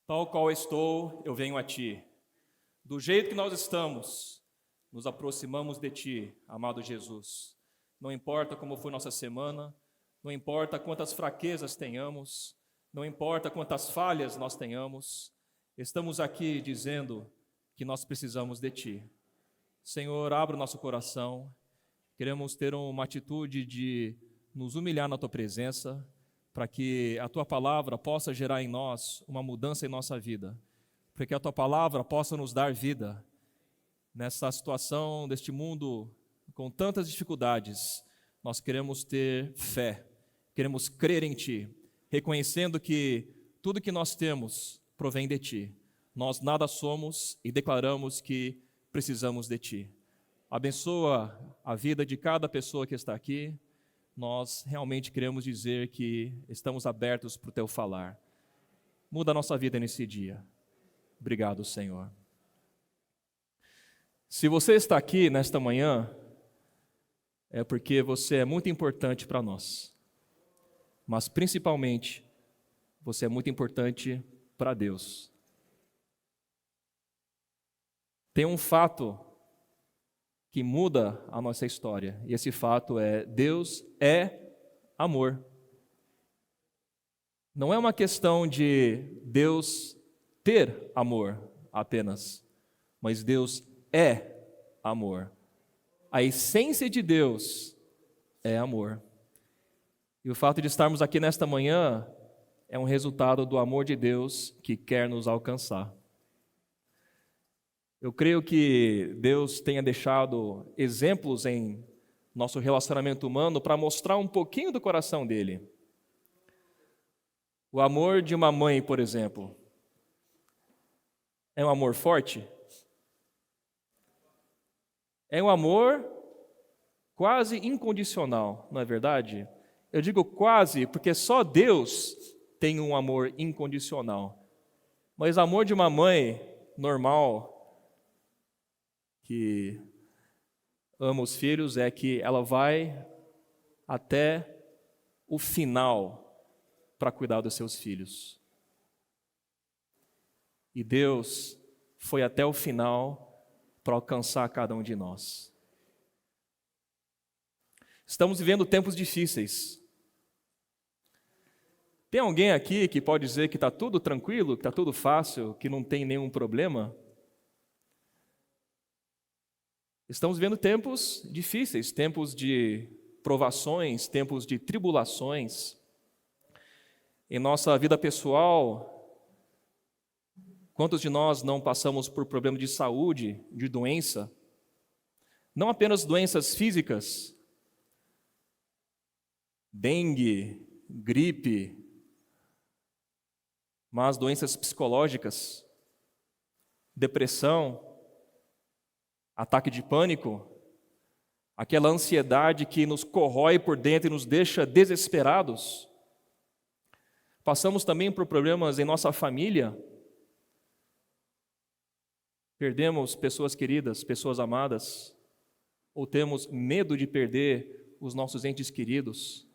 Tal qual estou, eu venho a ti. Do jeito que nós estamos, nos aproximamos de ti, amado Jesus. Não importa como foi nossa semana, não importa quantas fraquezas tenhamos, não importa quantas falhas nós tenhamos, estamos aqui dizendo que nós precisamos de ti. Senhor, abra o nosso coração, queremos ter uma atitude de nos humilhar na tua presença, para que a tua palavra possa gerar em nós uma mudança em nossa vida, para que a tua palavra possa nos dar vida nessa situação deste mundo com tantas dificuldades. Nós queremos ter fé, queremos crer em ti, reconhecendo que tudo que nós temos provém de ti. Nós nada somos e declaramos que precisamos de ti. Abençoa a vida de cada pessoa que está aqui. Nós realmente queremos dizer que estamos abertos para o teu falar. Muda a nossa vida nesse dia. Obrigado, Senhor. Se você está aqui nesta manhã, é porque você é muito importante para nós. Mas principalmente, você é muito importante para Deus. Tem um fato que muda a nossa história, e esse fato é: Deus é amor. Não é uma questão de Deus ter amor apenas, mas Deus é amor. A essência de Deus é amor. E o fato de estarmos aqui nesta manhã é um resultado do amor de Deus que quer nos alcançar. Eu creio que Deus tenha deixado exemplos em nosso relacionamento humano para mostrar um pouquinho do coração dele. O amor de uma mãe, por exemplo, é um amor forte? É um amor quase incondicional, não é verdade? Eu digo quase porque só Deus tem um amor incondicional. Mas o amor de uma mãe normal, que ama os filhos, é que ela vai até o final para cuidar dos seus filhos. E Deus foi até o final para alcançar cada um de nós. Estamos vivendo tempos difíceis. Tem alguém aqui que pode dizer que está tudo tranquilo, que está tudo fácil, que não tem nenhum problema? Estamos vivendo tempos difíceis, tempos de provações, tempos de tribulações. Em nossa vida pessoal, quantos de nós não passamos por problemas de saúde, de doença? Não apenas doenças físicas, dengue, gripe, mas doenças psicológicas, depressão, ataque de pânico, aquela ansiedade que nos corrói por dentro e nos deixa desesperados. Passamos também por problemas em nossa família. Perdemos pessoas queridas, pessoas amadas, ou temos medo de perder os nossos entes queridos.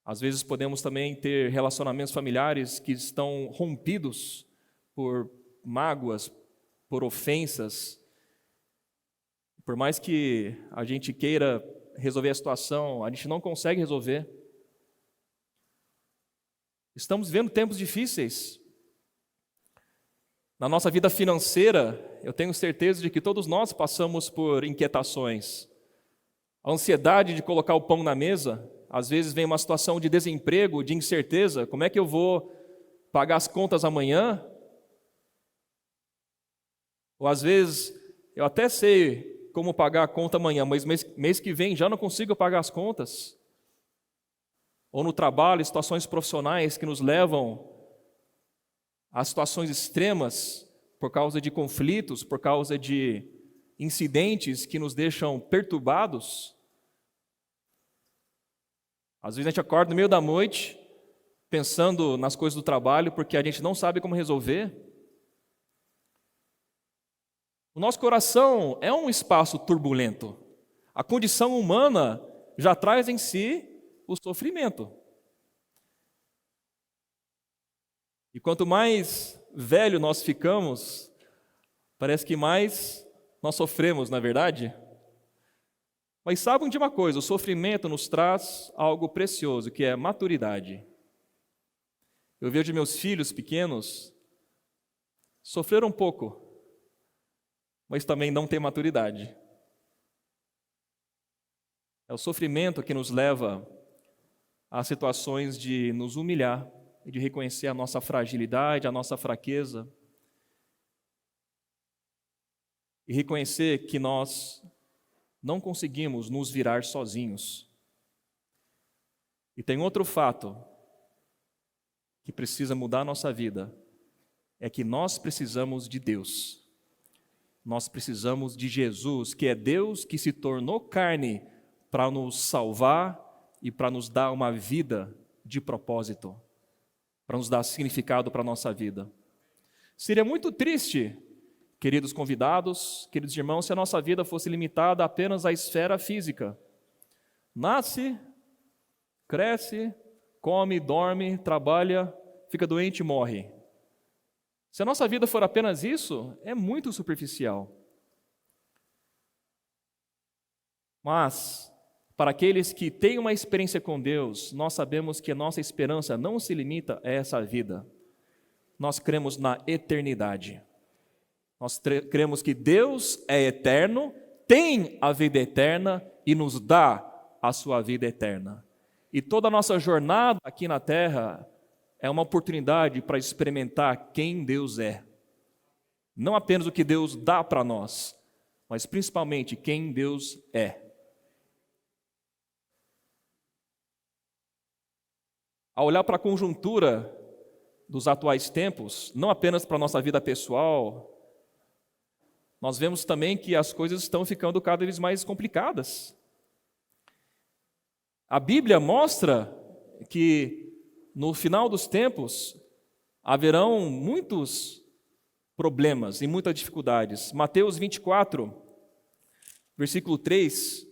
Às vezes podemos também ter relacionamentos familiares que estão rompidos por mágoas, por ofensas. Por mais que a gente queira resolver a situação, a gente não consegue resolver. Estamos vivendo tempos difíceis. Na nossa vida financeira, eu tenho certeza de que todos nós passamos por inquietações. A ansiedade de colocar o pão na mesa, às vezes vem uma situação de desemprego, de incerteza. Como é que eu vou pagar as contas amanhã? Ou às vezes, eu até sei como pagar a conta amanhã, mas mês que vem já não consigo pagar as contas. Ou no trabalho, situações profissionais que nos levam a situações extremas por causa de conflitos, por causa de incidentes que nos deixam perturbados. Às vezes a gente acorda no meio da noite pensando nas coisas do trabalho porque a gente não sabe como resolver. O nosso coração é um espaço turbulento. A condição humana já traz em si o sofrimento. E quanto mais velho nós ficamos, parece que mais nós sofremos, não é verdade? Mas sabem de uma coisa, o sofrimento nos traz algo precioso, que é maturidade. Eu vejo meus filhos pequenos sofreram um pouco, mas também não têm maturidade. É o sofrimento que nos leva a situações de nos humilhar, de reconhecer a nossa fragilidade, a nossa fraqueza, e reconhecer que nós não conseguimos nos virar sozinhos. E tem outro fato que precisa mudar a nossa vida, é que nós precisamos de Deus. Nós precisamos de Jesus, que é Deus que se tornou carne para nos salvar e para nos dar uma vida de propósito, para nos dar significado para a nossa vida. Seria muito triste, queridos convidados, queridos irmãos, se a nossa vida fosse limitada apenas à esfera física. Nasce, cresce, come, dorme, trabalha, fica doente e morre. Se a nossa vida for apenas isso, é muito superficial. Mas, para aqueles que têm uma experiência com Deus, nós sabemos que a nossa esperança não se limita a essa vida. Nós cremos na eternidade. Nós cremos que Deus é eterno, tem a vida eterna e nos dá a sua vida eterna. E toda a nossa jornada aqui na terra é uma oportunidade para experimentar quem Deus é. Não apenas o que Deus dá para nós, mas principalmente quem Deus é. Ao olhar para a conjuntura dos atuais tempos, não apenas para a nossa vida pessoal, nós vemos também que as coisas estão ficando cada vez mais complicadas. A Bíblia mostra que no final dos tempos haverão muitos problemas e muitas dificuldades. Mateus 24, versículo 3,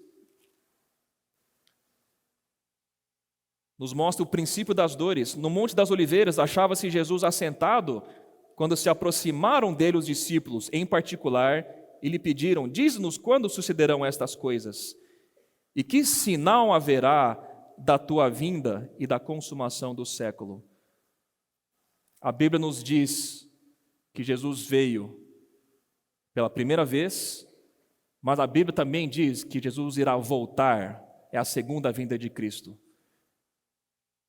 nos mostra o princípio das dores. No Monte das Oliveiras achava-se Jesus assentado quando se aproximaram dele os discípulos, em particular, e lhe pediram: diz-nos quando sucederão estas coisas, e que sinal haverá da tua vinda e da consumação do século. A Bíblia nos diz que Jesus veio pela primeira vez, mas a Bíblia também diz que Jesus irá voltar, é a segunda vinda de Cristo.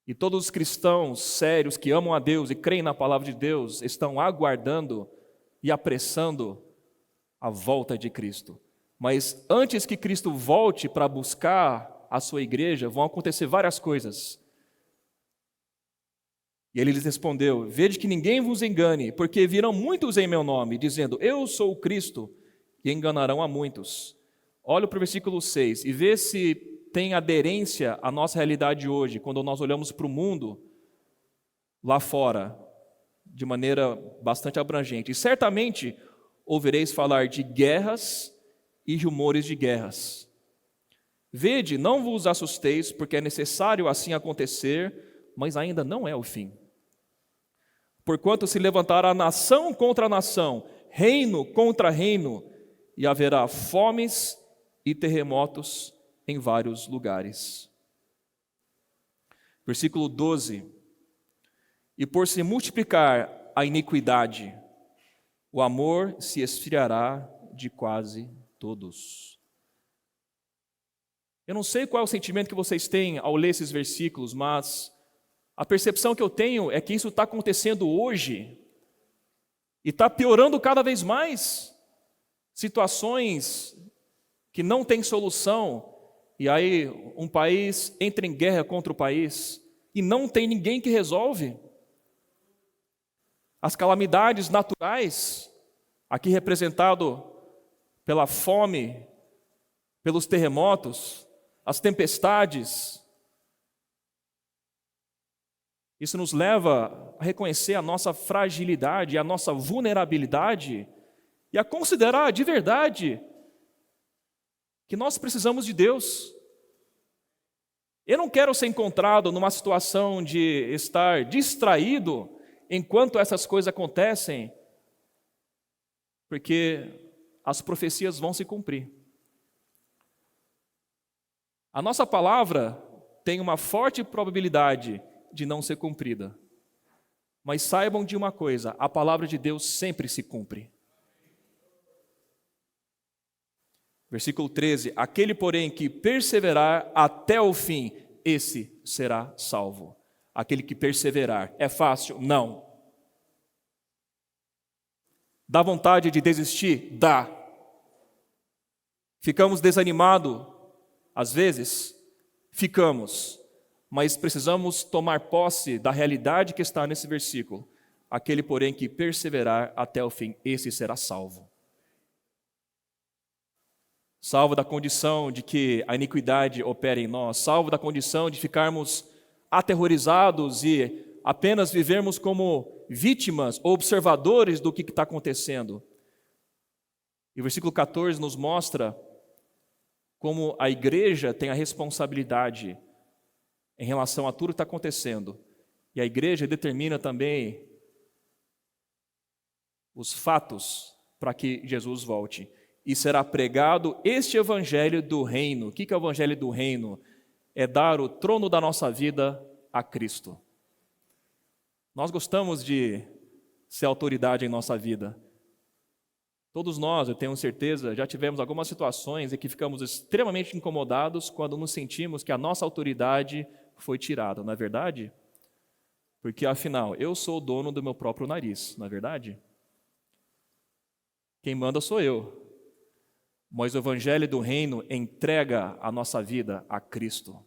E todos os cristãos sérios que amam a Deus e creem na palavra de Deus estão aguardando e apressando a volta de Cristo. Mas antes que Cristo volte para buscar a sua igreja, vão acontecer várias coisas. E ele lhes respondeu: vede que ninguém vos engane, porque virão muitos em meu nome, dizendo: eu sou o Cristo, e enganarão a muitos. Olha para o versículo 6 e vê se tem aderência à nossa realidade hoje, quando nós olhamos para o mundo lá fora, de maneira bastante abrangente. E certamente ouvireis falar de guerras e rumores de guerras. Vede, não vos assusteis, porque é necessário assim acontecer, mas ainda não é o fim. Porquanto se levantará nação contra nação, reino contra reino, e haverá fomes e terremotos em vários lugares. Versículo 12. E por se multiplicar a iniquidade, o amor se esfriará de quase todos. Eu não sei qual é o sentimento que vocês têm ao ler esses versículos, mas a percepção que eu tenho é que isso está acontecendo hoje e está piorando cada vez mais. Situações que não têm solução, e aí um país entra em guerra contra o país e não tem ninguém que resolve. As calamidades naturais, aqui representado pela fome, pelos terremotos, as tempestades. Isso nos leva a reconhecer a nossa fragilidade, a nossa vulnerabilidade e a considerar de verdade que nós precisamos de Deus. Eu não quero ser encontrado numa situação de estar distraído enquanto essas coisas acontecem, porque as profecias vão se cumprir. A nossa palavra tem uma forte probabilidade de não ser cumprida. Mas saibam de uma coisa, a palavra de Deus sempre se cumpre. Versículo 13, aquele, porém, que perseverar até o fim, esse será salvo. Aquele que perseverar. É fácil? Não. Dá vontade de desistir? Dá. Ficamos desanimados? Às vezes, ficamos. Mas precisamos tomar posse da realidade que está nesse versículo. Aquele, porém, que perseverar até o fim, esse será salvo. Salvo da condição de que a iniquidade opera em nós, salvo da condição de ficarmos aterrorizados e apenas vivermos como vítimas ou observadores do que está acontecendo. E o versículo 14 nos mostra como a igreja tem a responsabilidade em relação a tudo que está acontecendo. E a igreja determina também os fatos para que Jesus volte. E será pregado este evangelho do reino. O que é o evangelho do reino? É dar o trono da nossa vida a Cristo. Nós gostamos de ser autoridade em nossa vida. Todos nós, eu tenho certeza, já tivemos algumas situações em que ficamos extremamente incomodados quando nos sentimos que a nossa autoridade foi tirada, não é verdade? Porque, afinal, eu sou o dono do meu próprio nariz, não é verdade? Quem manda sou eu. Mas o evangelho do reino entrega a nossa vida a Cristo.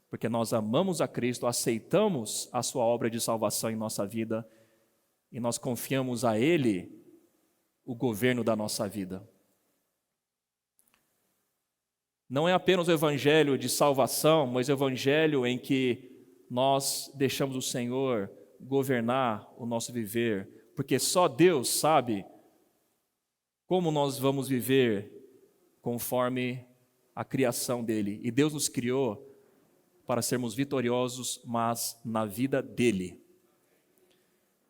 Porque nós amamos a Cristo, aceitamos a sua obra de salvação em nossa vida e nós confiamos a Ele o governo da nossa vida. Não é apenas o evangelho de salvação, mas o evangelho em que nós deixamos o Senhor governar o nosso viver, porque só Deus sabe como nós vamos viver conforme a criação dele. E Deus nos criou para sermos vitoriosos, mas na vida dele.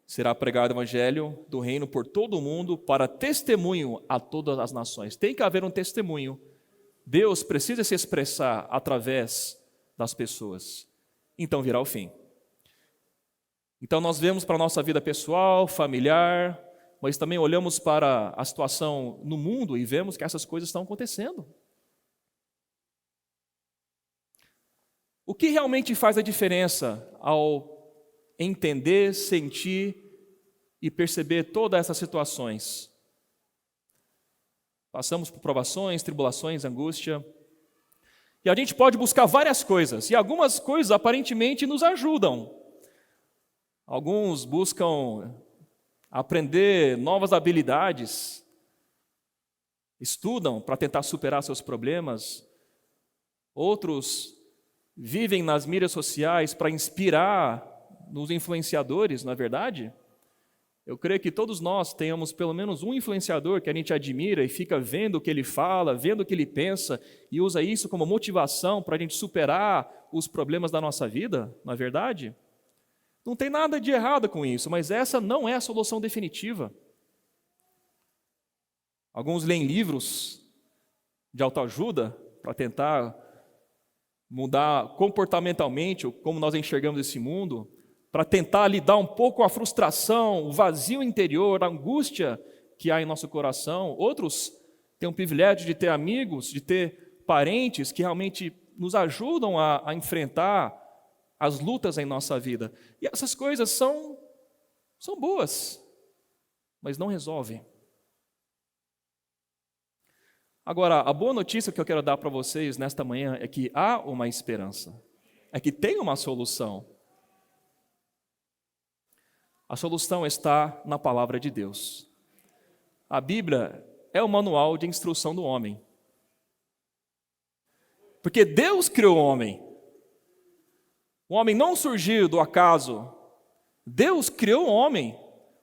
Será pregado o evangelho do reino por todo o mundo para testemunho a todas as nações. Tem que haver um testemunho. Deus precisa se expressar através das pessoas. Então virá o fim. Então nós vemos para a nossa vida pessoal, familiar, mas também olhamos para a situação no mundo e vemos que essas coisas estão acontecendo. O que realmente faz a diferença ao entender, sentir e perceber todas essas situações? Passamos por provações, tribulações, angústia. E a gente pode buscar várias coisas, e algumas coisas aparentemente nos ajudam. Alguns buscam aprender novas habilidades, estudam para tentar superar seus problemas. Outros vivem nas mídias sociais para inspirar nos influenciadores, não é verdade? Eu creio que todos nós tenhamos pelo menos um influenciador que a gente admira e fica vendo o que ele fala, vendo o que ele pensa e usa isso como motivação para a gente superar os problemas da nossa vida, não é verdade? Não tem nada de errado com isso, mas essa não é a solução definitiva. Alguns leem livros de autoajuda para tentar mudar comportamentalmente como nós enxergamos esse mundo, para tentar lidar um pouco com a frustração, o vazio interior, a angústia que há em nosso coração. Outros têm o privilégio de ter amigos, de ter parentes que realmente nos ajudam a enfrentar as lutas em nossa vida. E essas coisas são boas, mas não resolvem. Agora, a boa notícia que eu quero dar para vocês nesta manhã é que há uma esperança, é que tem uma solução. A solução está na palavra de Deus. A Bíblia é o manual de instrução do homem. Porque Deus criou o homem. O homem não surgiu do acaso. Deus criou o homem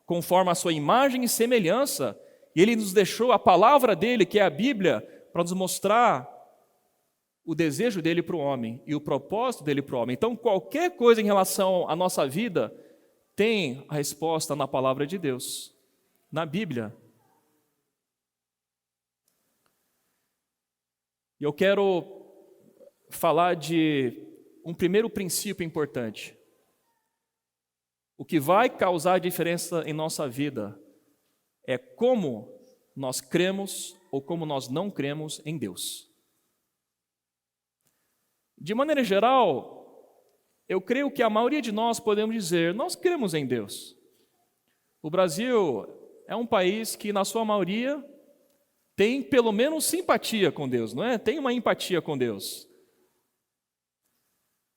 conforme a sua imagem e semelhança. E Ele nos deixou a palavra dEle, que é a Bíblia, para nos mostrar o desejo dEle para o homem e o propósito dEle para o homem. Então, qualquer coisa em relação à nossa vida tem a resposta na palavra de Deus, na Bíblia. E eu quero falar de um primeiro princípio importante. O que vai causar diferença em nossa vida é como nós cremos ou como nós não cremos em Deus. De maneira geral, eu creio que a maioria de nós podemos dizer, nós cremos em Deus. O Brasil é um país que, na sua maioria, tem pelo menos simpatia com Deus, não é? Tem uma empatia com Deus.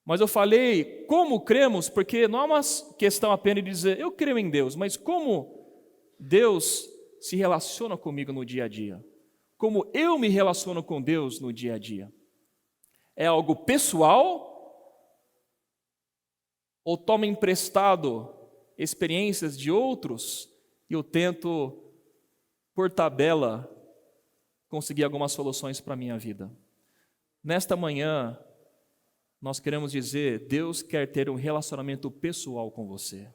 Mas eu falei como cremos, porque não é uma questão apenas de dizer, eu creio em Deus, mas como Deus se relaciona comigo no dia a dia. Como eu me relaciono com Deus no dia a dia. É algo pessoal ou tomo emprestado experiências de outros e eu tento, por tabela, conseguir algumas soluções para a minha vida. Nesta manhã, nós queremos dizer, Deus quer ter um relacionamento pessoal com você.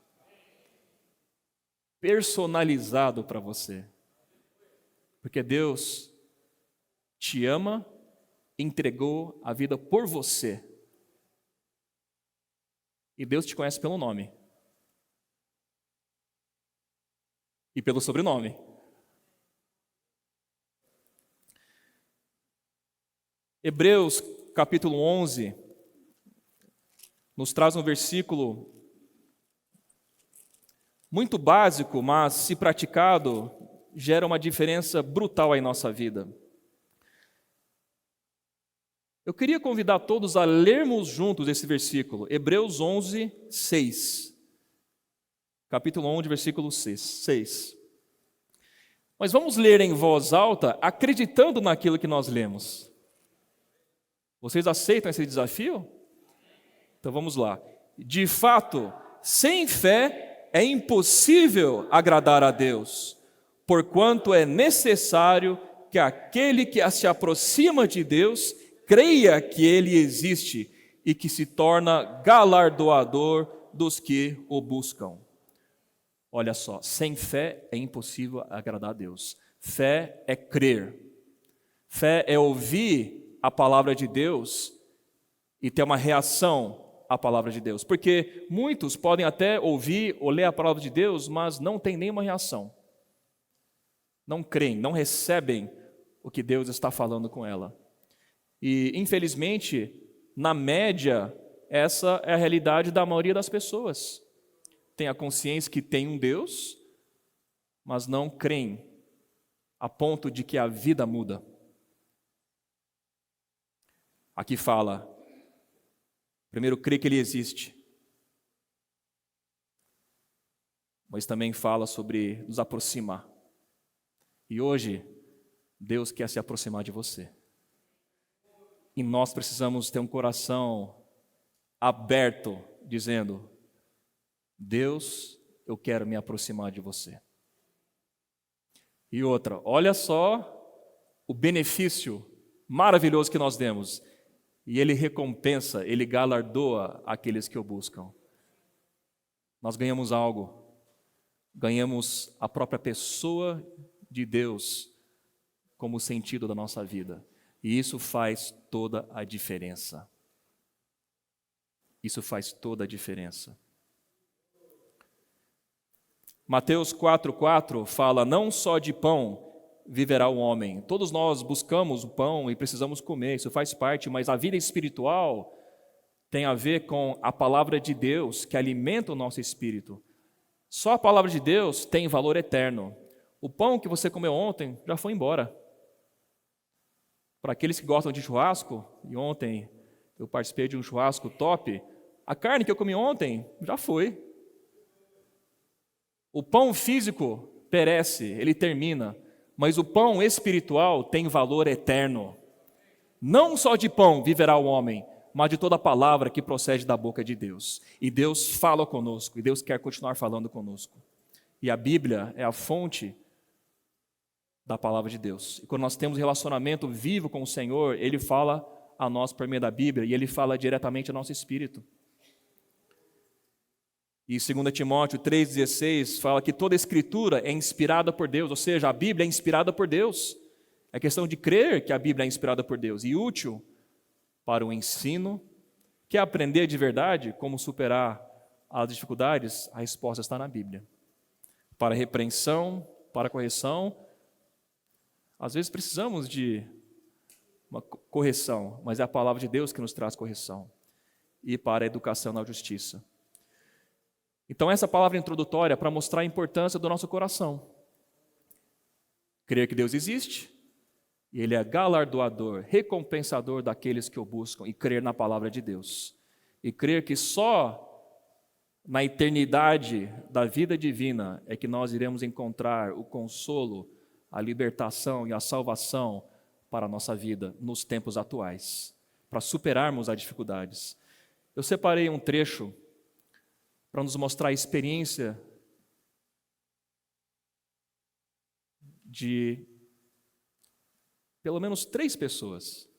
Personalizado para você. Porque Deus te ama, entregou a vida por você. E Deus te conhece pelo nome. E pelo sobrenome. Hebreus capítulo 11 nos traz um versículo muito básico, mas se praticado, gera uma diferença brutal em nossa vida. Eu queria convidar todos a lermos juntos esse versículo, Hebreus 11, 6. Capítulo 11, versículo 6. Mas vamos ler em voz alta, acreditando naquilo que nós lemos. Vocês aceitam esse desafio? Então vamos lá. De fato, sem fé é impossível agradar a Deus, porquanto é necessário que aquele que se aproxima de Deus creia que Ele existe e que se torna galardoador dos que o buscam. Olha só, sem fé é impossível agradar a Deus. Fé é crer. Fé é ouvir a palavra de Deus e ter uma reação à palavra de Deus. Porque muitos podem até ouvir ou ler a palavra de Deus, mas não tem nenhuma reação. Não creem, não recebem o que Deus está falando com ela. E, infelizmente, na média, essa é a realidade da maioria das pessoas. Tem a consciência que tem um Deus, mas não creem a ponto de que a vida muda. Aqui fala, primeiro, crê que Ele existe. Mas também fala sobre nos aproximar. E hoje, Deus quer se aproximar de você. E nós precisamos ter um coração aberto, dizendo, Deus, eu quero me aproximar de você. E outra, olha só o benefício maravilhoso que nós demos. E Ele recompensa, Ele galardoa aqueles que o buscam. Nós ganhamos algo. Ganhamos a própria pessoa de Deus como sentido da nossa vida. E isso faz toda a diferença. Isso faz toda a diferença. Mateus 4,4 fala, não só de pão viverá o homem. Todos nós buscamos o pão e precisamos comer, isso faz parte, mas a vida espiritual tem a ver com a palavra de Deus que alimenta o nosso espírito. Só a palavra de Deus tem valor eterno. O pão que você comeu ontem já foi embora. Para aqueles que gostam de churrasco, e ontem eu participei de um churrasco top, a carne que eu comi ontem já foi. O pão físico perece, ele termina, mas o pão espiritual tem valor eterno. Não só de pão viverá o homem, mas de toda a palavra que procede da boca de Deus. E Deus fala conosco, e Deus quer continuar falando conosco. E a Bíblia é a fonte da palavra de Deus. E quando nós temos relacionamento vivo com o Senhor, Ele fala a nós por meio da Bíblia, e Ele fala diretamente ao nosso espírito. E 2 Timóteo 3,16 fala que toda escritura é inspirada por Deus, ou seja, a Bíblia é inspirada por Deus. É questão de crer que a Bíblia é inspirada por Deus e útil para o ensino. Quer aprender de verdade como superar as dificuldades? A resposta está na Bíblia. Para repreensão, para correção, às vezes precisamos de uma correção, mas é a palavra de Deus que nos traz correção. E para a educação na justiça. Então essa palavra introdutória é para mostrar a importância do nosso coração. Crer que Deus existe, e Ele é galardoador, recompensador daqueles que o buscam, e crer na palavra de Deus. E crer que só na eternidade da vida divina é que nós iremos encontrar o consolo, a libertação e a salvação para a nossa vida nos tempos atuais, para superarmos as dificuldades. Eu separei um trecho para nos mostrar a experiência de pelo menos 3 pessoas.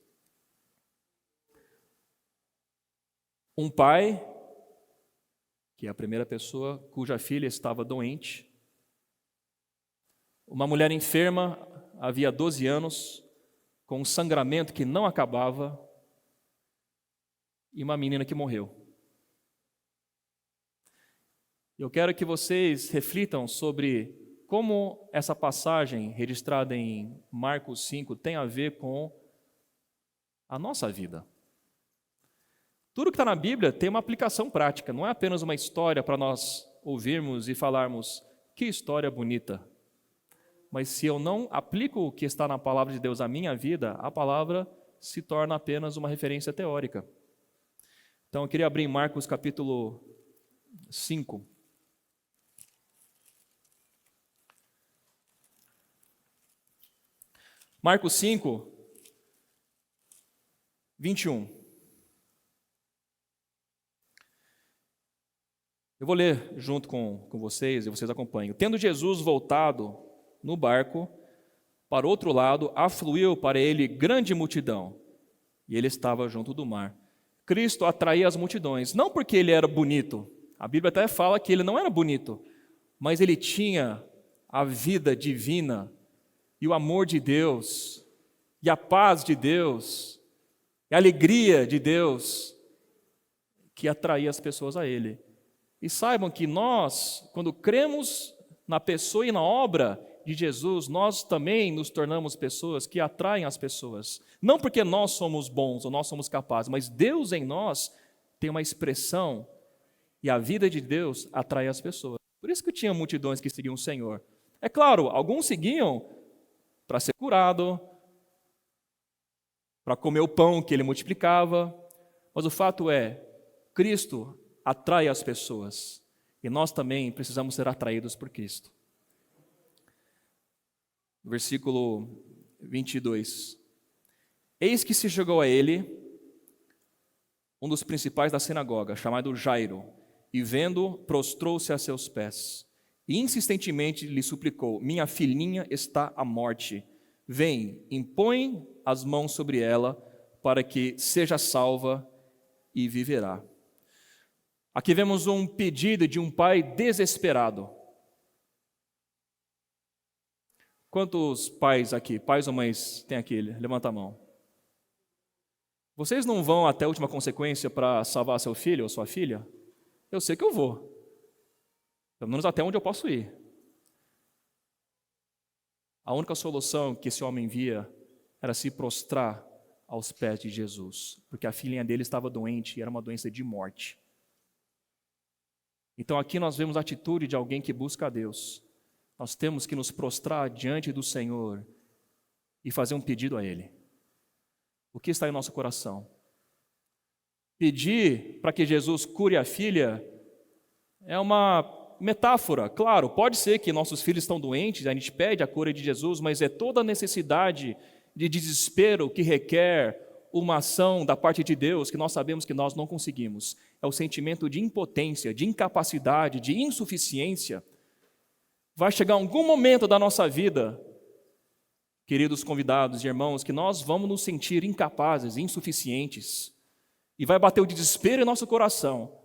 Um pai, que é a primeira pessoa, cuja filha estava doente. Uma mulher enferma, havia 12 anos, com um sangramento que não acabava. E uma menina que morreu. Eu quero que vocês reflitam sobre como essa passagem registrada em Marcos 5 tem a ver com a nossa vida. Tudo que está na Bíblia tem uma aplicação prática, não é apenas uma história para nós ouvirmos e falarmos que história bonita. Mas se eu não aplico o que está na palavra de Deus à minha vida, a palavra se torna apenas uma referência teórica. Então eu queria abrir em Marcos capítulo 5. Marcos 5, 21. Eu vou ler junto com vocês e vocês acompanham. Tendo Jesus voltado no barco para outro lado, afluiu para ele grande multidão, e ele estava junto do mar. Cristo atraía as multidões, não porque ele era bonito, a Bíblia até fala que ele não era bonito, mas ele tinha a vida divina, e o amor de Deus, e a paz de Deus, e a alegria de Deus, que atraía as pessoas a Ele. E saibam que nós, quando cremos na pessoa e na obra de Jesus, nós também nos tornamos pessoas que atraem as pessoas. Não porque nós somos bons ou nós somos capazes, mas Deus em nós tem uma expressão, e a vida de Deus atrai as pessoas. Por isso que tinha multidões que seguiam o Senhor. É claro, alguns seguiam para ser curado, para comer o pão que ele multiplicava, mas o fato é, Cristo atrai as pessoas, e nós também precisamos ser atraídos por Cristo. Versículo 22. Eis que se chegou a ele um dos principais da sinagoga, chamado Jairo, e vendo, prostrou-se a seus pés. E insistentemente lhe suplicou: minha filhinha está à morte. Vem, impõe as mãos sobre ela, para que seja salva e viverá. Aqui vemos um pedido de um pai desesperado. Quantos pais aqui, pais ou mães, tem aqui? Levanta a mão. Vocês não vão até a última consequência para salvar seu filho ou sua filha? Eu sei que eu vou. Pelo menos até onde eu posso ir. A única solução que esse homem via era se prostrar aos pés de Jesus, porque a filhinha dele estava doente e era uma doença de morte. Então aqui nós vemos a atitude de alguém que busca a Deus. Nós temos que nos prostrar diante do Senhor e fazer um pedido a Ele. O que está em nosso coração? Pedir para que Jesus cure a filha é uma metáfora. Claro, pode ser que nossos filhos estão doentes, a gente pede a cura de Jesus, mas é toda a necessidade de desespero que requer uma ação da parte de Deus que nós sabemos que nós não conseguimos. É o sentimento de impotência, de incapacidade, de insuficiência. Vai chegar algum momento da nossa vida, queridos convidados e irmãos, que nós vamos nos sentir incapazes, insuficientes, e vai bater o desespero em nosso coração.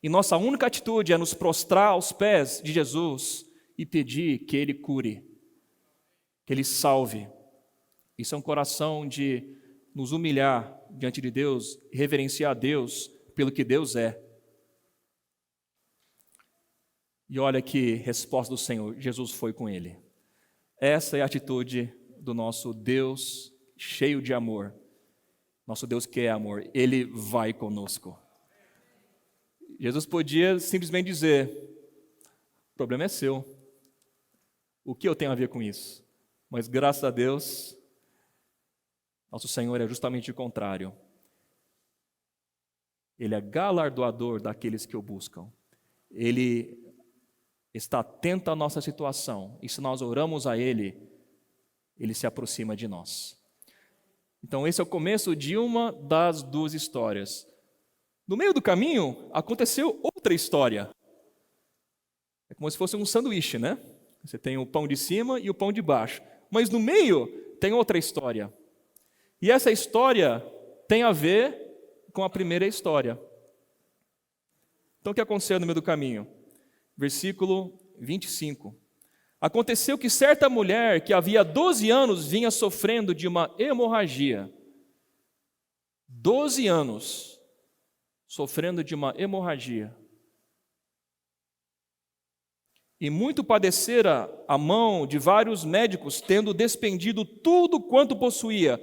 E nossa única atitude é nos prostrar aos pés de Jesus e pedir que Ele cure, que Ele salve. Isso é um coração de nos humilhar diante de Deus e reverenciar a Deus pelo que Deus é. E olha que resposta do Senhor, Jesus foi com ele. Essa é a atitude do nosso Deus cheio de amor. Nosso Deus que é amor, Ele vai conosco. Jesus podia simplesmente dizer: o problema é seu. O que eu tenho a ver com isso? Mas graças a Deus, nosso Senhor é justamente o contrário. Ele é galardoador daqueles que o buscam. Ele está atento à nossa situação. E se nós oramos a Ele, Ele se aproxima de nós. Então esse é o começo de uma das duas histórias. No meio do caminho, aconteceu outra história. É como se fosse um sanduíche, né? Você tem o pão de cima e o pão de baixo. Mas no meio tem outra história. E essa história tem a ver com a primeira história. Então o que aconteceu no meio do caminho? Versículo 25. Aconteceu que certa mulher que havia 12 anos vinha sofrendo de uma hemorragia. 12 anos sofrendo de uma hemorragia. E muito padecera a mão de vários médicos, tendo despendido tudo quanto possuía.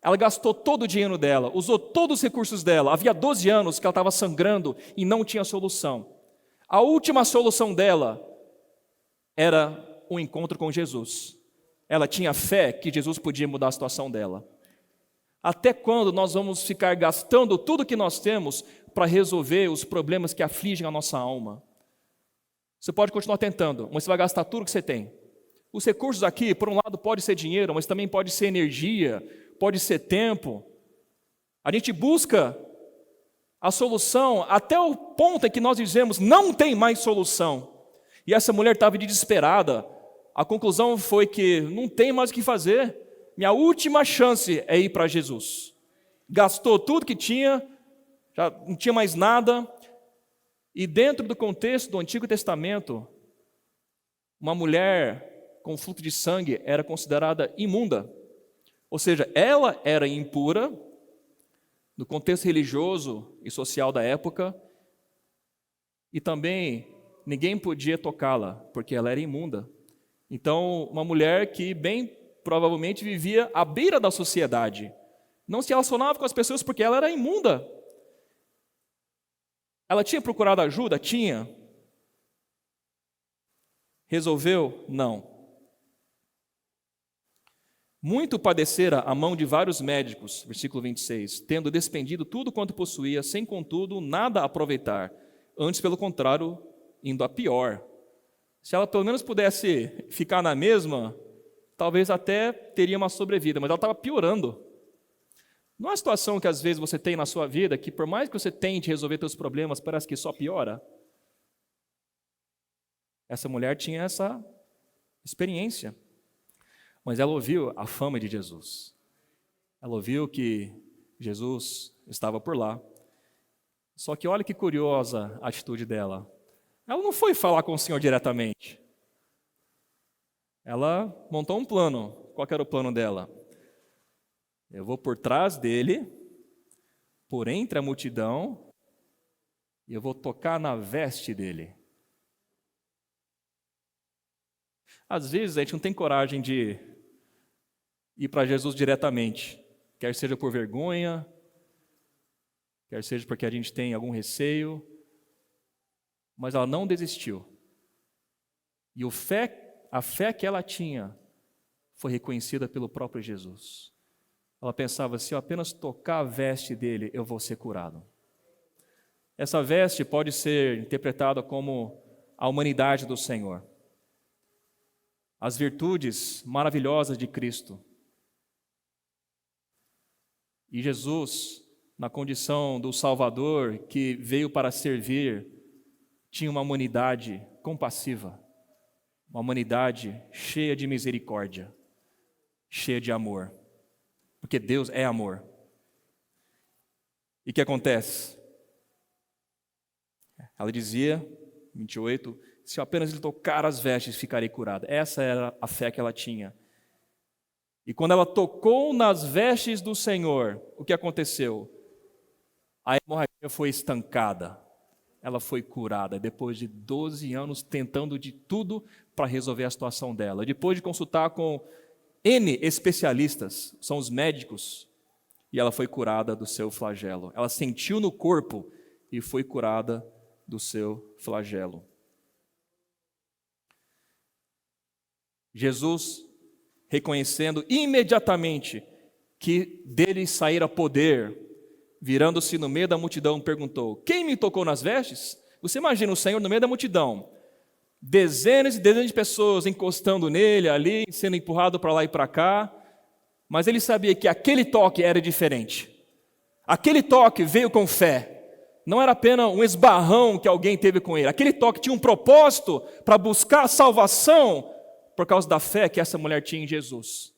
Ela gastou todo o dinheiro dela, usou todos os recursos dela. Havia 12 anos que ela estava sangrando e não tinha solução. A última solução dela era um encontro com Jesus. Ela tinha fé que Jesus podia mudar a situação dela. Até quando nós vamos ficar gastando tudo que nós temos para resolver os problemas que afligem a nossa alma? Você pode continuar tentando, mas você vai gastar tudo que você tem. Os recursos aqui, por um lado, pode ser dinheiro, mas também pode ser energia, pode ser tempo. A gente busca a solução até o ponto em que nós dizemos, não tem mais solução. E essa mulher estava desesperada. A conclusão foi que não tem mais o que fazer. Minha última chance é ir para Jesus. Gastou tudo que tinha, já não tinha mais nada. E dentro do contexto do Antigo Testamento, uma mulher com fluxo de sangue era considerada imunda. Ou seja, ela era impura, no contexto religioso e social da época, e também ninguém podia tocá-la, porque ela era imunda. Então, uma mulher que bem provavelmente vivia à beira da sociedade, não se relacionava com as pessoas porque ela era imunda. Ela tinha procurado ajuda? Tinha. Resolveu? Não. Muito padecera a mão de vários médicos, versículo 26, tendo despendido tudo quanto possuía, sem contudo nada aproveitar, antes pelo contrário, indo a pior. Se ela pelo menos pudesse ficar na mesma, talvez até teria uma sobrevida, mas ela estava piorando. Não é uma situação que às vezes você tem na sua vida, que por mais que você tente resolver seus problemas, parece que só piora? Essa mulher tinha essa experiência. Mas ela ouviu a fama de Jesus. Ela ouviu que Jesus estava por lá. Só que olha que curiosa a atitude dela. Ela não foi falar com o Senhor diretamente. Ela montou um plano. Qual era o plano dela? Eu vou por trás dele, por entre a multidão, e eu vou tocar na veste dele. Às vezes a gente não tem coragem de ir para Jesus diretamente, quer seja por vergonha, quer seja porque a gente tem algum receio, mas ela não desistiu. E a fé que ela tinha foi reconhecida pelo próprio Jesus. Ela pensava, se eu apenas tocar a veste dele, eu vou ser curado. Essa veste pode ser interpretada como a humanidade do Senhor. As virtudes maravilhosas de Cristo. E Jesus, na condição do Salvador, que veio para servir, tinha uma humanidade compassiva, uma humanidade cheia de misericórdia, cheia de amor, porque Deus é amor. E o que acontece? Ela dizia, 28, se eu apenas lhe tocar as vestes, ficarei curada. Essa era a fé que ela tinha. E quando ela tocou nas vestes do Senhor, o que aconteceu? A hemorragia foi estancada. Ela foi curada depois de 12 anos tentando de tudo para resolver a situação dela. Depois de consultar com N especialistas, são os médicos, e ela foi curada do seu flagelo. Ela sentiu no corpo e foi curada do seu flagelo. Jesus, reconhecendo imediatamente que dele saíra poder, virando-se no meio da multidão, perguntou: quem me tocou nas vestes? Você imagina o Senhor no meio da multidão, dezenas e dezenas de pessoas encostando nele ali, sendo empurrado para lá e para cá, mas ele sabia que aquele toque era diferente. Aquele toque veio com fé. Não era apenas um esbarrão que alguém teve com ele. Aquele toque tinha um propósito para buscar a salvação por causa da fé que essa mulher tinha em Jesus.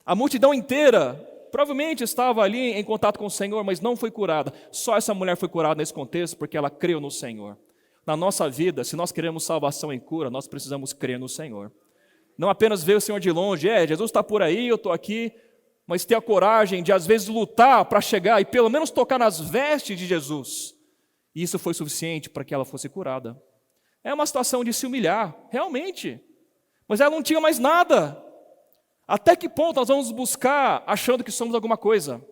A multidão inteira provavelmente estava ali em contato com o Senhor, mas não foi curada. Só essa mulher foi curada nesse contexto porque ela creu no Senhor. Na nossa vida, se nós queremos salvação e cura, nós precisamos crer no Senhor. Não apenas ver o Senhor de longe, Jesus está por aí, eu estou aqui, mas ter a coragem de às vezes lutar para chegar e pelo menos tocar nas vestes de Jesus. E isso foi suficiente para que ela fosse curada. É uma situação de se humilhar, realmente. Mas ela não tinha mais nada. Até que ponto nós vamos buscar achando que somos alguma coisa?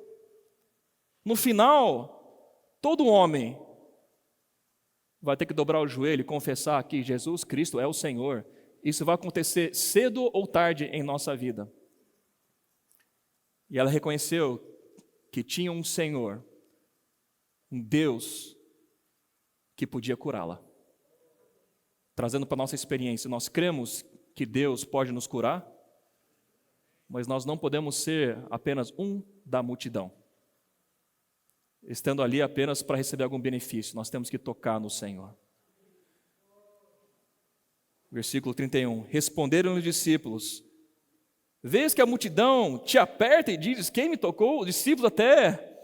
No final, todo homem vai ter que dobrar o joelho e confessar que Jesus Cristo é o Senhor. Isso vai acontecer cedo ou tarde em nossa vida. E ela reconheceu que tinha um Senhor, um Deus, que podia curá-la. Trazendo para a nossa experiência, nós cremos que Deus pode nos curar, mas nós não podemos ser apenas um da multidão, estando ali apenas para receber algum benefício. Nós temos que tocar no Senhor. Versículo 31. Responderam os discípulos: vês que a multidão te aperta e dizes, quem me tocou? Os discípulos até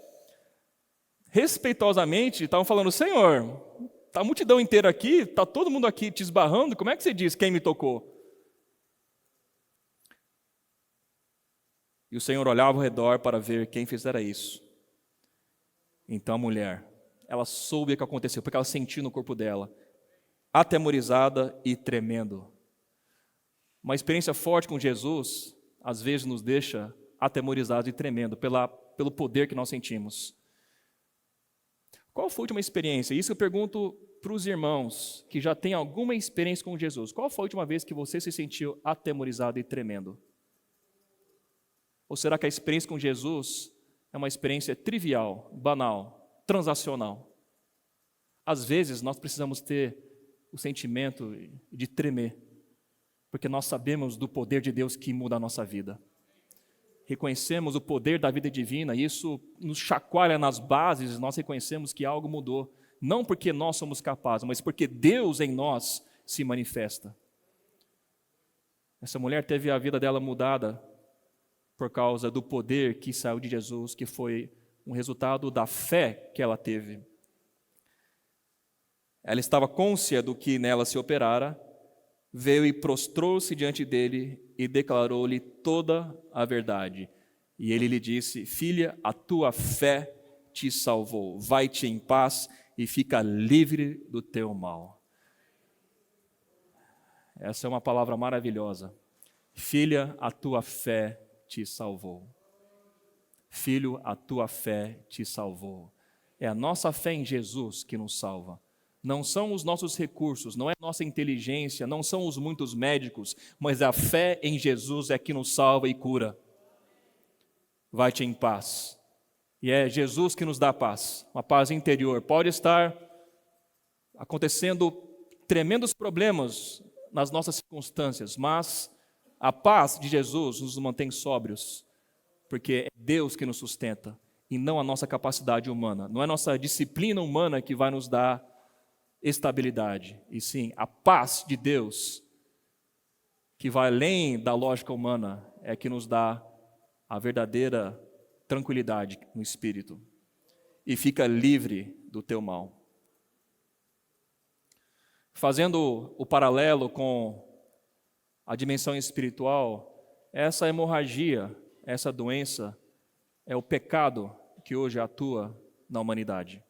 respeitosamente estavam falando: Senhor, está a multidão inteira aqui, está todo mundo aqui te esbarrando, como é que você diz quem me tocou? E o Senhor olhava ao redor para ver quem fizera isso. Então a mulher, ela soube o que aconteceu, porque ela sentiu no corpo dela, atemorizada e tremendo. Uma experiência forte com Jesus, às vezes nos deixa atemorizados e tremendo pelo poder que nós sentimos. Qual foi a última experiência? Isso eu pergunto para os irmãos que já têm alguma experiência com Jesus. Qual foi a última vez que você se sentiu atemorizado e tremendo? Ou será que a experiência com Jesus é uma experiência trivial, banal, transacional? Às vezes nós precisamos ter o sentimento de tremer, porque nós sabemos do poder de Deus que muda a nossa vida. Reconhecemos o poder da vida divina, e isso nos chacoalha nas bases, nós reconhecemos que algo mudou, não porque nós somos capazes, mas porque Deus em nós se manifesta. Essa mulher teve a vida dela mudada por causa do poder que saiu de Jesus, que foi um resultado da fé que ela teve. Ela estava cônscia do que nela se operara, veio e prostrou-se diante dele e declarou-lhe toda a verdade. E ele lhe disse: filha, a tua fé te salvou, vai-te em paz e fica livre do teu mal. Essa é uma palavra maravilhosa. Filha, a tua fé te salvou. Filho, a tua fé te salvou. É a nossa fé em Jesus que nos salva. Não são os nossos recursos, não é nossa inteligência, não são os muitos médicos, mas a fé em Jesus é que nos salva e cura. Vai-te em paz. E é Jesus que nos dá paz, uma paz interior. Pode estar acontecendo tremendos problemas nas nossas circunstâncias, mas a paz de Jesus nos mantém sóbrios, porque é Deus que nos sustenta e não a nossa capacidade humana. Não é nossa disciplina humana que vai nos dar estabilidade, e sim a paz de Deus, que vai além da lógica humana, é que nos dá a verdadeira tranquilidade no espírito e fica livre do teu mal. Fazendo o paralelo com a dimensão espiritual, essa hemorragia, essa doença, é o pecado que hoje atua na humanidade,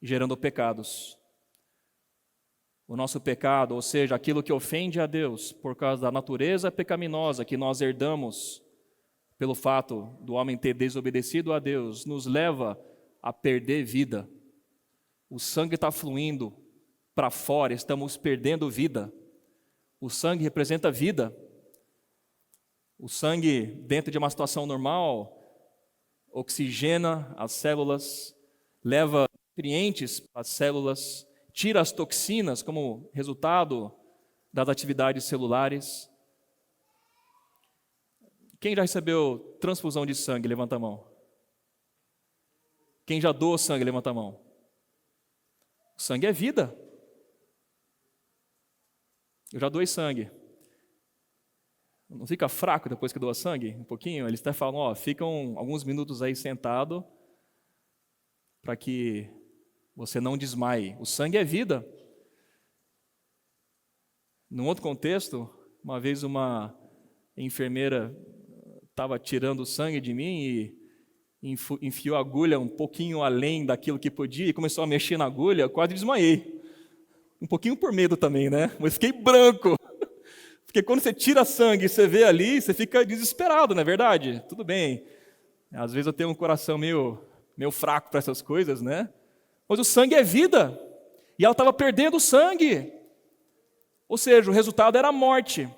gerando pecados. O nosso pecado, ou seja, aquilo que ofende a Deus por causa da natureza pecaminosa que nós herdamos pelo fato do homem ter desobedecido a Deus, nos leva a perder vida. O sangue está fluindo para fora, estamos perdendo vida. O sangue representa vida. O sangue, dentro de uma situação normal, oxigena as células, leva nutrientes para as células, tira as toxinas como resultado das atividades celulares. Quem já recebeu transfusão de sangue? Levanta a mão. Quem já doou sangue? Levanta a mão. O sangue é vida. Eu já doei sangue. Não fica fraco depois que doa sangue? Um pouquinho? Eles até falam, ficam alguns minutos aí sentado para que você não desmaie. O sangue é vida. Num outro contexto, uma vez uma enfermeira estava tirando o sangue de mim e enfiou a agulha um pouquinho além daquilo que podia e começou a mexer na agulha, eu quase desmaiei. Um pouquinho por medo também, né? Mas fiquei branco. Porque quando você tira sangue e você vê ali, você fica desesperado, não é verdade? Tudo bem. Às vezes eu tenho um coração meio fraco para essas coisas, né? Mas o sangue é vida. E ela estava perdendo sangue. Ou seja, o resultado era a morte.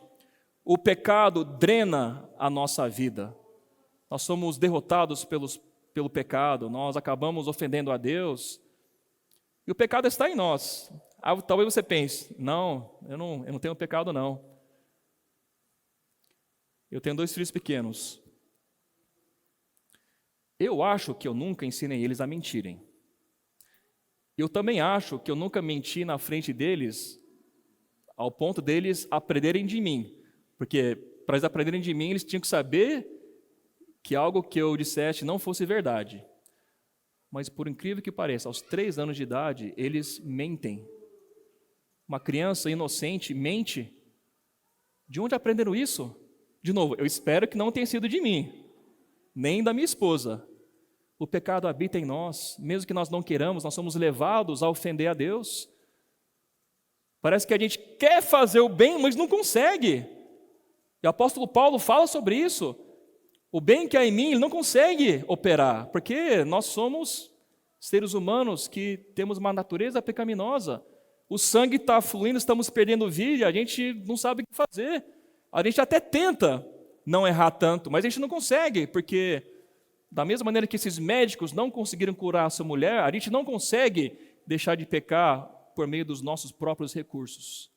O pecado drena a nossa vida. Nós somos derrotados pelo pecado, nós acabamos ofendendo a Deus. E o pecado está em nós. Talvez você pense, eu não tenho pecado não. Eu tenho 2 filhos pequenos. Eu acho que eu nunca ensinei eles a mentirem. Eu também acho que eu nunca menti na frente deles ao ponto deles aprenderem de mim. Porque para eles aprenderem de mim, eles tinham que saber que algo que eu dissesse não fosse verdade. Mas por incrível que pareça, aos 3 anos de idade, eles mentem. Uma criança inocente mente. De onde aprenderam isso? De novo, eu espero que não tenha sido de mim, nem da minha esposa. O pecado habita em nós, mesmo que nós não queiramos, nós somos levados a ofender a Deus. Parece que a gente quer fazer o bem, mas não consegue. E o apóstolo Paulo fala sobre isso. O bem que há em mim, ele não consegue operar, porque nós somos seres humanos que temos uma natureza pecaminosa. O sangue está fluindo, estamos perdendo vida, a gente não sabe o que fazer. A gente até tenta não errar tanto, mas a gente não consegue, porque da mesma maneira que esses médicos não conseguiram curar essa mulher, a gente não consegue deixar de pecar por meio dos nossos próprios recursos.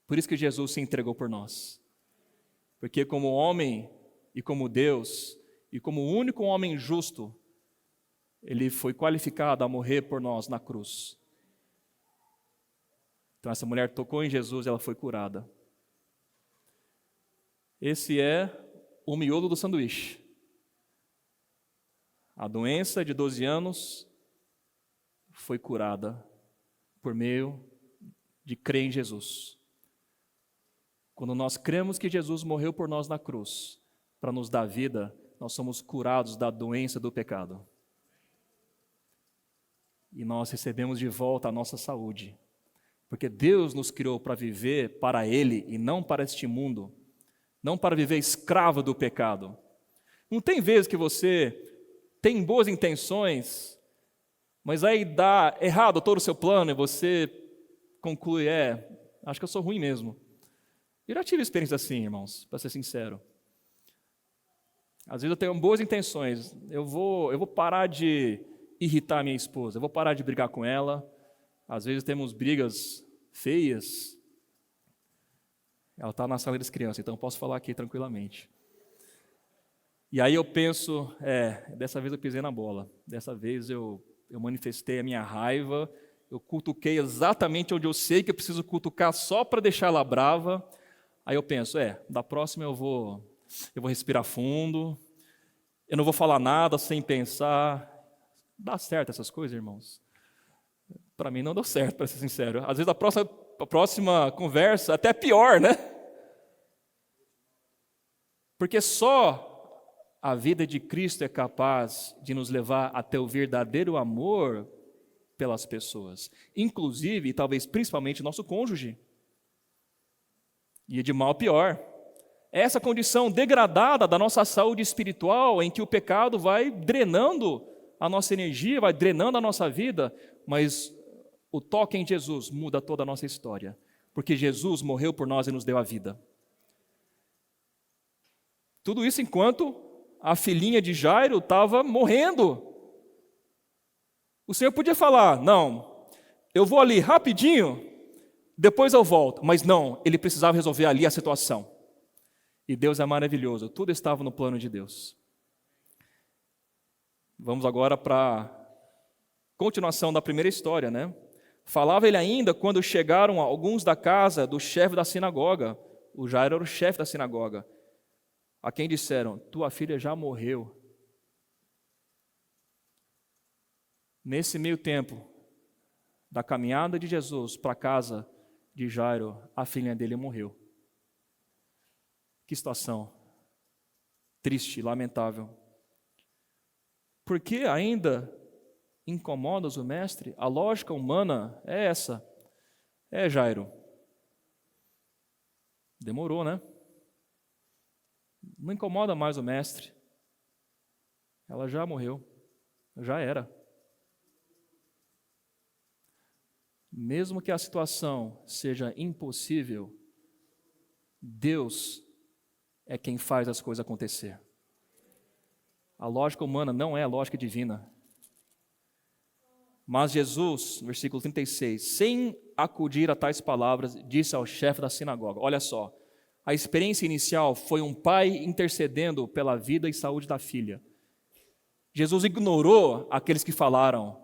Por isso que Jesus se entregou por nós. Porque como homem e como Deus, e como o único homem justo, ele foi qualificado a morrer por nós na cruz. Então essa mulher tocou em Jesus e ela foi curada. Esse é o miolo do sanduíche. A doença de 12 anos foi curada por meio de crer em Jesus. Quando nós cremos que Jesus morreu por nós na cruz, para nos dar vida, nós somos curados da doença do pecado. E nós recebemos de volta a nossa saúde. Porque Deus nos criou para viver para Ele e não para este mundo. Não para viver escravo do pecado. Não tem vezes que você tem boas intenções, mas aí dá errado todo o seu plano e você conclui, acho que eu sou ruim mesmo. Eu já tive experiência assim, irmãos, para ser sincero. Às vezes eu tenho boas intenções, eu vou parar de irritar a minha esposa, eu vou parar de brigar com ela. Às vezes temos brigas feias. Ela está na sala das crianças, então eu posso falar aqui tranquilamente. E aí eu penso, dessa vez eu pisei na bola. Dessa vez eu manifestei a minha raiva, eu cutuquei exatamente onde eu sei que eu preciso cutucar só para deixar ela brava. Aí eu penso, da próxima eu vou respirar fundo, eu não vou falar nada sem pensar. Dá certo essas coisas, irmãos? Para mim não deu certo, para ser sincero. Às vezes a próxima próxima conversa, até pior, né? Porque só a vida de Cristo é capaz de nos levar até o verdadeiro amor pelas pessoas, inclusive, e talvez principalmente, nosso cônjuge. E de mal a pior. Essa condição degradada da nossa saúde espiritual, em que o pecado vai drenando a nossa energia, vai drenando a nossa vida, mas o toque em Jesus muda toda a nossa história, porque Jesus morreu por nós e nos deu a vida. Tudo isso enquanto a filhinha de Jairo estava morrendo. O Senhor podia falar, não, eu vou ali rapidinho, depois eu volto. Mas não, ele precisava resolver ali a situação. E Deus é maravilhoso, tudo estava no plano de Deus. Vamos agora para a continuação da primeira história, né? Falava ele ainda quando chegaram alguns da casa do chefe da sinagoga. O Jairo era o chefe da sinagoga. A quem disseram, tua filha já morreu. Nesse meio tempo, da caminhada de Jesus para a casa de Jairo, a filhinha dele morreu. Que situação triste, lamentável. Por que ainda incomodas o mestre? A lógica humana é essa. Jairo. Demorou, né? Não incomoda mais o mestre. Ela já morreu. Já era. Mesmo que a situação seja impossível, Deus é quem faz as coisas acontecer. A lógica humana não é a lógica divina. Mas Jesus, versículo 36, sem acudir a tais palavras, disse ao chefe da sinagoga, olha só, a experiência inicial foi um pai intercedendo pela vida e saúde da filha. Jesus ignorou aqueles que falaram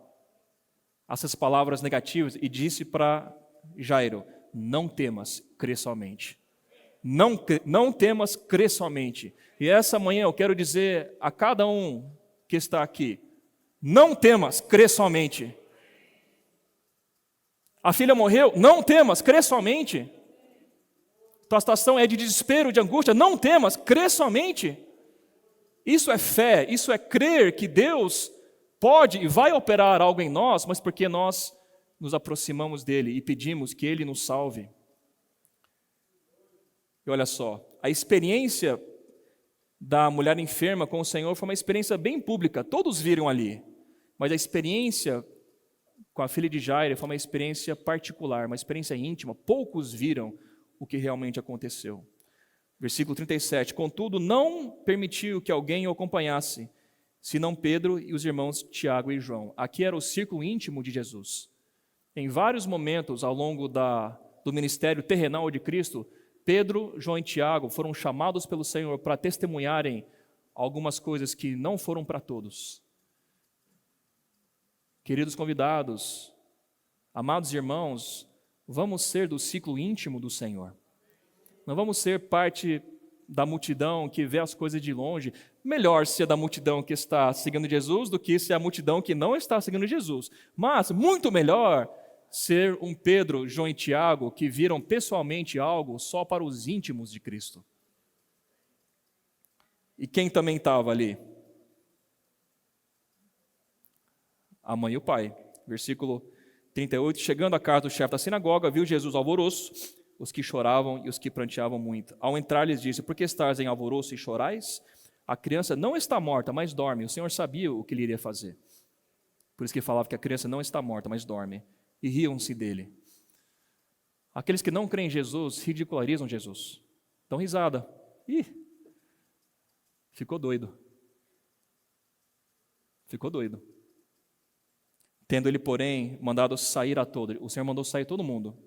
essas palavras negativas e disse para Jairo, não temas, crê somente. Não temas, crê somente. E essa manhã eu quero dizer a cada um que está aqui, não temas, crê somente. A filha morreu, não temas, crê somente. Tua situação é de desespero, de angústia, não temas, crê somente. Isso é fé, isso é crer que Deus pode e vai operar algo em nós, mas porque nós nos aproximamos dele e pedimos que ele nos salve. E olha só, a experiência da mulher enferma com o Senhor foi uma experiência bem pública, todos viram ali. Mas a experiência com a filha de Jairo foi uma experiência particular, uma experiência íntima, poucos viram o que realmente aconteceu. Versículo 37, contudo, não permitiu que alguém o acompanhasse, senão Pedro e os irmãos Tiago e João. Aqui era o círculo íntimo de Jesus. Em vários momentos ao longo do ministério terrenal de Cristo, Pedro, João e Tiago foram chamados pelo Senhor para testemunharem algumas coisas que não foram para todos. Queridos convidados, amados irmãos, vamos ser do ciclo íntimo do Senhor. Não vamos ser parte da multidão que vê as coisas de longe. Melhor ser da multidão que está seguindo Jesus do que ser a multidão que não está seguindo Jesus. Mas muito melhor ser um Pedro, João e Tiago que viram pessoalmente algo só para os íntimos de Cristo. E quem também estava ali? A mãe e o pai. Versículo 38, chegando à casa do chefe da sinagoga, viu Jesus alvoroço, os que choravam e os que pranteavam muito. Ao entrar, lhes disse, por que estás em alvoroço e chorais? A criança não está morta, mas dorme. O Senhor sabia o que ele iria fazer. Por isso que falava que a criança não está morta, mas dorme. E riam-se dele. Aqueles que não creem em Jesus ridicularizam Jesus. Dão risada. Ih, ficou doido. Ficou doido. Tendo ele, porém, mandado sair a todos, o Senhor mandou sair todo mundo.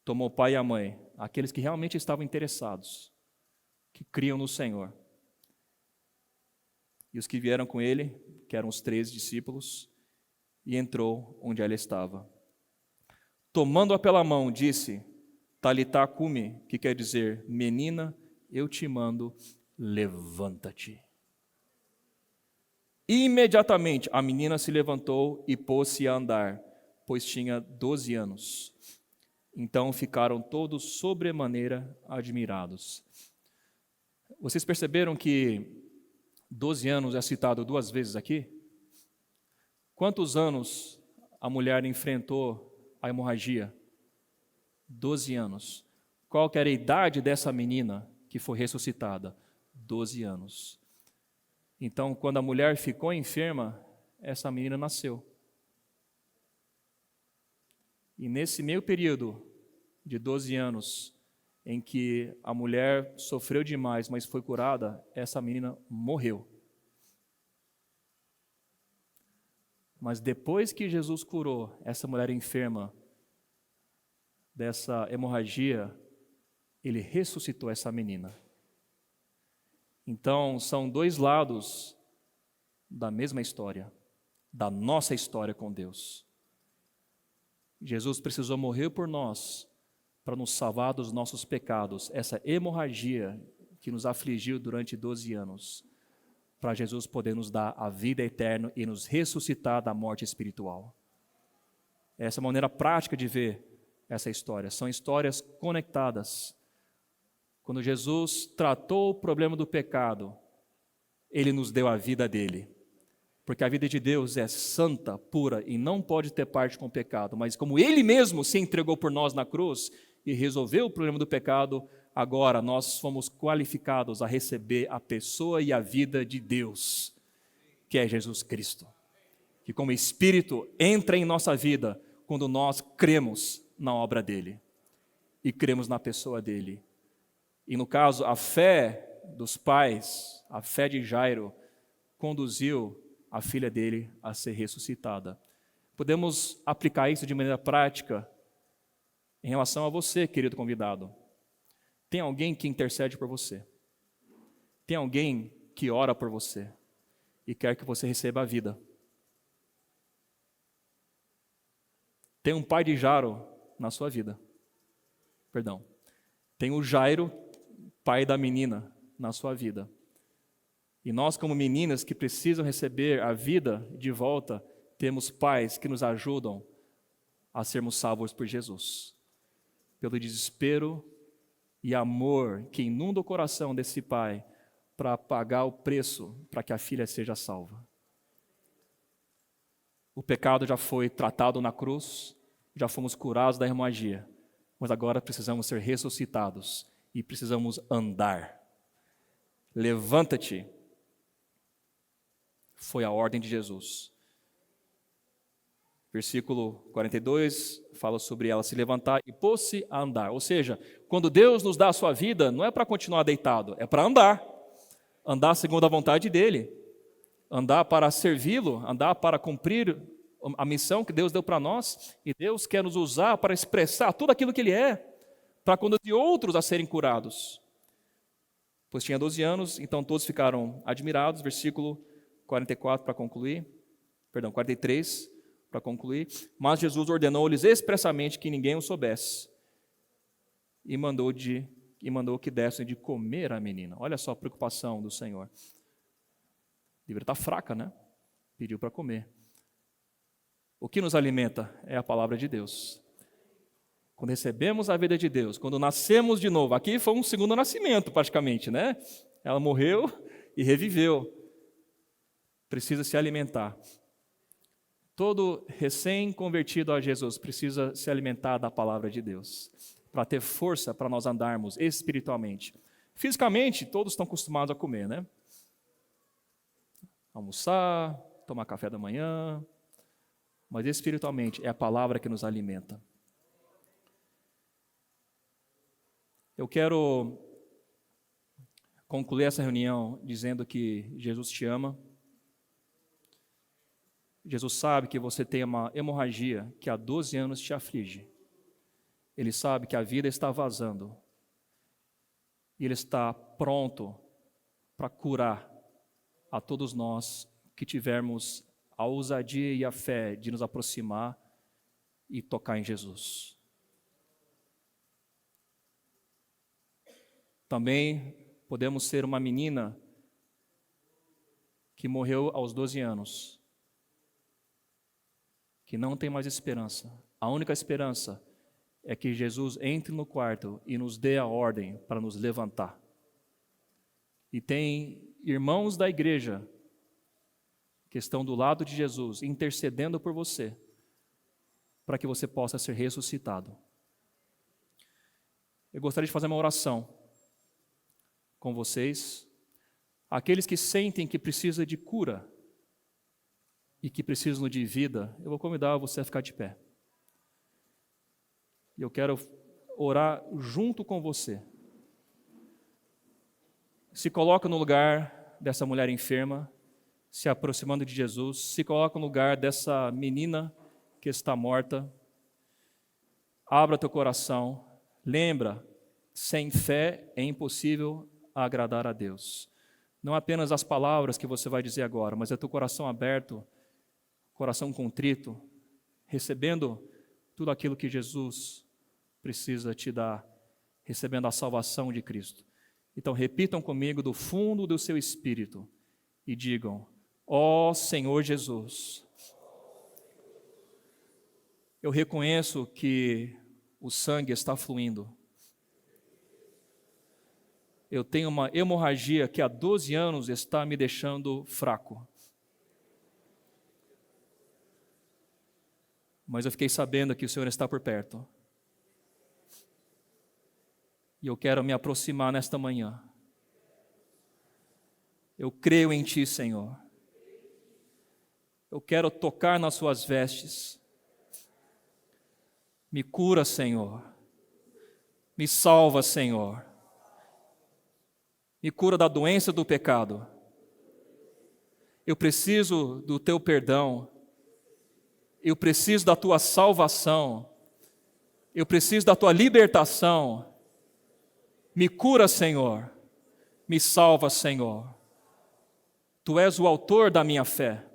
Tomou o pai e a mãe, aqueles que realmente estavam interessados, que criam no Senhor. E os que vieram com ele, que eram os 13 discípulos, e entrou onde ela estava. Tomando-a pela mão, disse, Talitá cumi, que quer dizer, menina, eu te mando, levanta-te. Imediatamente a menina se levantou e pôs-se a andar, pois tinha 12 anos. Então ficaram todos sobremaneira admirados. Vocês perceberam que 12 anos é citado 2 vezes aqui? Quantos anos a mulher enfrentou a hemorragia? 12 anos. Qual que era a idade dessa menina que foi ressuscitada? 12 anos. Então, quando a mulher ficou enferma, essa menina nasceu. E nesse meio período de 12 anos, em que a mulher sofreu demais, mas foi curada, essa menina morreu. Mas depois que Jesus curou essa mulher enferma dessa hemorragia, ele ressuscitou essa menina. Então, são 2 lados da mesma história, da nossa história com Deus. Jesus precisou morrer por nós, para nos salvar dos nossos pecados, essa hemorragia que nos afligiu durante 12 anos, para Jesus poder nos dar a vida eterna e nos ressuscitar da morte espiritual. Essa é a maneira prática de ver essa história. São histórias conectadas. Quando Jesus tratou o problema do pecado, Ele nos deu a vida dele. Porque a vida de Deus é santa, pura e não pode ter parte com o pecado. Mas como Ele mesmo se entregou por nós na cruz e resolveu o problema do pecado, agora nós fomos qualificados a receber a pessoa e a vida de Deus, que é Jesus Cristo. Que como Espírito entra em nossa vida quando nós cremos na obra dele e cremos na pessoa dele. E no caso, a fé dos pais, a fé de Jairo, conduziu a filha dele a ser ressuscitada. Podemos aplicar isso de maneira prática em relação a você, querido convidado. Tem alguém que intercede por você. Tem alguém que ora por você e quer que você receba a vida. Tem um pai de Jairo na sua vida. Perdão. Tem o Jairo, pai da menina, na sua vida. E nós, como meninas que precisam receber a vida de volta, temos pais que nos ajudam a sermos salvos por Jesus. Pelo desespero e amor que inunda o coração desse pai para pagar o preço para que a filha seja salva. O pecado já foi tratado na cruz, já fomos curados da hemorragia, mas agora precisamos ser ressuscitados e precisamos andar. Levanta-te. Foi a ordem de Jesus. Versículo 42 fala sobre ela se levantar e pôs-se a andar. Ou seja, quando Deus nos dá a sua vida, não é para continuar deitado, é para andar. Andar segundo a vontade dEle. Andar para servi-lo, andar para cumprir a missão que Deus deu para nós. E Deus quer nos usar para expressar tudo aquilo que Ele é, para conduzir outros a serem curados. Pois tinha 12 anos, então todos ficaram admirados. Versículo 44 para concluir. Perdão, 43 para concluir. Mas Jesus ordenou-lhes expressamente que ninguém o soubesse. E mandou que dessem de comer a menina. Olha só a preocupação do Senhor. Deveria estar fraca, né? Pediu para comer. O que nos alimenta é a palavra de Deus. Quando recebemos a vida de Deus, quando nascemos de novo, aqui foi um segundo nascimento praticamente, né? Ela morreu e reviveu. Precisa se alimentar. Todo recém-convertido a Jesus precisa se alimentar da palavra de Deus, para ter força para nós andarmos espiritualmente. Fisicamente, todos estão acostumados a comer, né? Almoçar, tomar café da manhã, mas espiritualmente é a palavra que nos alimenta. Eu quero concluir essa reunião dizendo que Jesus te ama. Jesus sabe que você tem uma hemorragia que há 12 anos te aflige. Ele sabe que a vida está vazando. E Ele está pronto para curar a todos nós que tivermos a ousadia e a fé de nos aproximar e tocar em Jesus. Também podemos ser uma menina que morreu aos 12 anos, que não tem mais esperança. A única esperança é que Jesus entre no quarto e nos dê a ordem para nos levantar. E tem irmãos da igreja que estão do lado de Jesus, intercedendo por você, para que você possa ser ressuscitado. Eu gostaria de fazer uma oração com vocês. Aqueles que sentem que precisam de cura e que precisam de vida, eu vou convidar você a ficar de pé. E eu quero orar junto com você. Se coloca no lugar dessa mulher enferma, se aproximando de Jesus. Se coloca no lugar dessa menina que está morta. Abra teu coração. Lembra, sem fé é impossível agradar a Deus. Não apenas as palavras que você vai dizer agora, mas é teu coração aberto, coração contrito, recebendo tudo aquilo que Jesus precisa te dar, recebendo a salvação de Cristo. Então repitam comigo do fundo do seu espírito e digam: ó Senhor Jesus, eu reconheço que o sangue está fluindo. Eu tenho uma hemorragia que há 12 anos está me deixando fraco. Mas eu fiquei sabendo que o Senhor está por perto. E eu quero me aproximar nesta manhã. Eu creio em Ti, Senhor. Eu quero tocar nas Suas vestes. Me cura, Senhor. Me salva, Senhor. Me cura da doença do pecado. Eu preciso do Teu perdão. Eu preciso da Tua salvação. Eu preciso da Tua libertação. Me cura, Senhor. Me salva, Senhor. Tu és o autor da minha fé.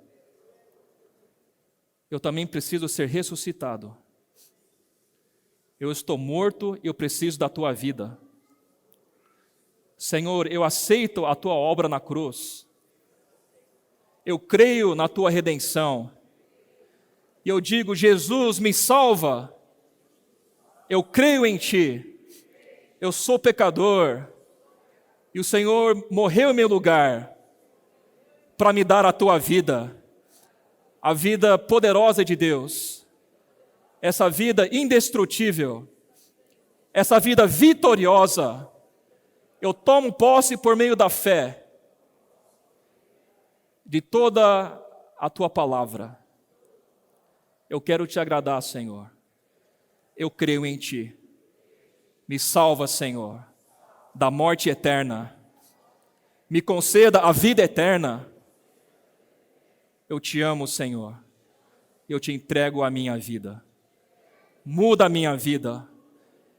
Eu também preciso ser ressuscitado. Eu estou morto e eu preciso da Tua vida. Senhor, eu aceito a Tua obra na cruz. Eu creio na Tua redenção. E eu digo: Jesus, me salva. Eu creio em Ti. Eu sou pecador. E o Senhor morreu em meu lugar para me dar a Tua vida. A vida poderosa de Deus. Essa vida indestrutível. Essa vida vitoriosa. Eu tomo posse por meio da fé de toda a Tua palavra. Eu quero Te agradar, Senhor. Eu creio em Ti. Me salva, Senhor, da morte eterna. Me conceda a vida eterna. Eu Te amo, Senhor. Eu Te entrego a minha vida. Muda a minha vida.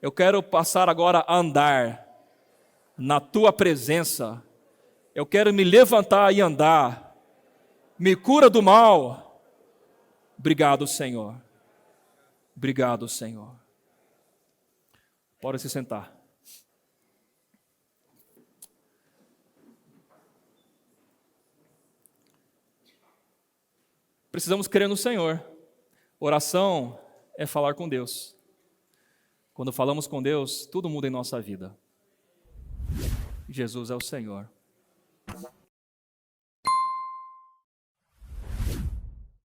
Eu quero passar agora a andar na Tua presença. Eu quero me levantar e andar. Me cura do mal. Obrigado, Senhor. Obrigado, Senhor. Pode se sentar. Precisamos crer no Senhor. Oração é falar com Deus. Quando falamos com Deus, tudo muda em nossa vida. Jesus é o Senhor.